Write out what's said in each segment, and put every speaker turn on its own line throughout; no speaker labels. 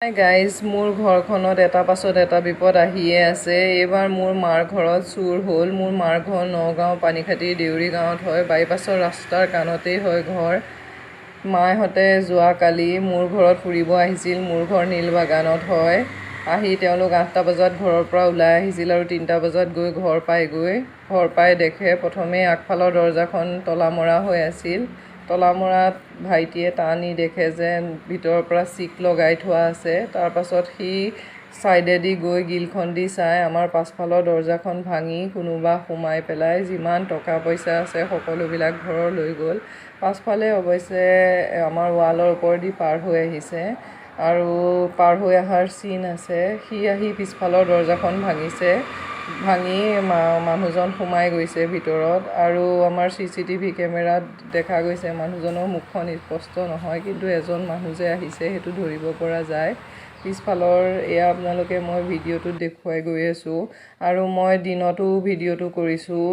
Hi guys, মোৰ ঘৰখনত এটা পাছত এটা বিপদ আহিয়ে আছে। এইবাৰ মোৰ মাৰ ঘৰত চুৰ হ'ল। মোৰ মাৰ ঘৰ নগাঁও পানীখাইটি দেউৰী গাঁৱত হয়। বাইপাছৰ ৰাস্তাৰ কাণতেই হয় ঘৰ। মাহঁতে যোৱাকালি মোৰ ঘৰত ফুৰিব আহিছিল। মোৰ ঘৰ নীলবাগানত হয়। আহি তেওঁলোক 8টা বজাত ঘৰৰ পৰা ওলাই আহিছিল আৰু 3টা বজাত গৈ ঘৰ পায়গৈ। ঘৰ পাই দেখে প্ৰথমে আগফালৰ দৰজাখন তলা মৰা হৈ আছিল। তলা মৰাত ভাইটিয়ে টানি দেখে যে ভিতৰৰ পৰা চিক লগাই থোৱা আছে। তাৰপাছত সি ছাইডেদি গৈ গিলখন দি চাই আমাৰ পাছফালৰ দৰজাখন ভাঙি কোনোবা সোমাই পেলাই যিমান টকা পইচা আছে সকলোবিলাক ঘৰৰ লৈ গ'ল। পাছফালে অৱশ্যে আমাৰ ৱালৰ ওপৰেদি পাৰ হৈ আহিছে আৰু পাৰ হৈ অহাৰ চিন আছে। সি আহি পিছফালৰ দৰজাখন ভাঙিছে। ভাঙি মানুহজন সোমাই গৈছে ভিতৰত আৰু আমাৰ CCTV কেমেৰাত দেখা গৈছে মানুহজনৰ মুখখন স্পষ্ট নহয়, কিন্তু এজন মানুহ যে আহিছে সেইটো ধৰিব পৰা যায়। পিছফালৰ এয়া আপোনালোকে মই ভিডিঅ'টোত দেখুৱাই গৈ আছোঁ আৰু মই দিনতো ভিডিঅ'টো কৰিছোঁ,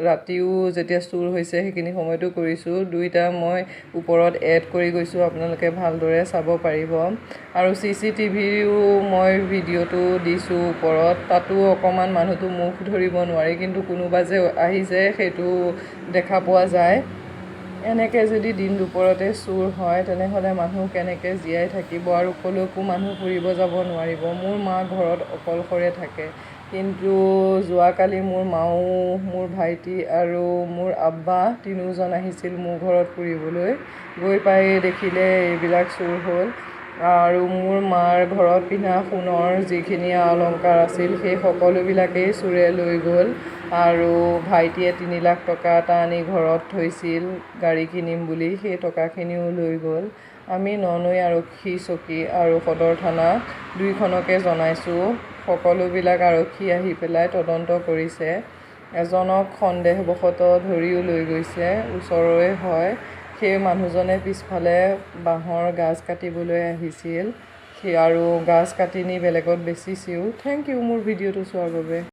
ৰাতিও যেতিয়া চুৰ হৈছে সেইখিনি সময়তো কৰিছোঁ। দুইটা মই ওপৰত এড কৰি গৈছোঁ, আপোনালোকে ভালদৰে চাব পাৰিব। আৰু CCTVও মই ভিডিঅ'টো দিছোঁ ওপৰত, তাতো অকণমান মানুহটো মুখ ধৰিব নোৱাৰি, কিন্তু কোনোবা যে আহিছে সেইটো দেখা পোৱা যায়। এনেকৈ যদি দিন দুপৰতে চুৰ হয় তেনেহ'লে মানুহ কেনেকৈ জীয়াই থাকিব আৰু ক'লৈকো মানুহ ফুৰিব যাব নোৱাৰিব। মোৰ মা ঘৰত অকলশৰে থাকে, কিন্তু যোৱাকালি মোৰ মাও, মোৰ ভাইটি আৰু মোৰ আব্বা তিনিওজন আহিছিল মোৰ ঘৰত ফুৰিবলৈ। গৈ পাই দেখিলে এইবিলাক চুৰ হ'ল আৰু মোৰ মাৰ ঘৰত পিন্ধা সোণৰ যিখিনি অলংকাৰ আছিল সেই সকলোবিলাকেই চোৰে লৈ গ'ল আৰু ভাইটিয়ে 3 লাখ টকা এটা আনি ঘৰত থৈছিল গাড়ী কিনিম বুলি, সেই টকাখিনিও লৈ গ'ল। আমি ননৈ আৰক্ষী চকী আৰু সদৰ থানা দুইখনকে জনাইছোঁ। সকলোবিলাক আৰক্ষী আহি পেলাই তদন্ত কৰিছে। এজনক সন্দেহবশতঃ ধৰিও লৈ গৈছে, ওচৰৰে হয়। সেই মানুহজনে পিছফালে বাঁহৰ গাজ কাটিবলৈ আহিছিল আৰু গাজ কাটি নি বেলেগত বেচিছিল। থেংক ইউ মোৰ ভিডিঅ'টো চোৱাৰ বাবে।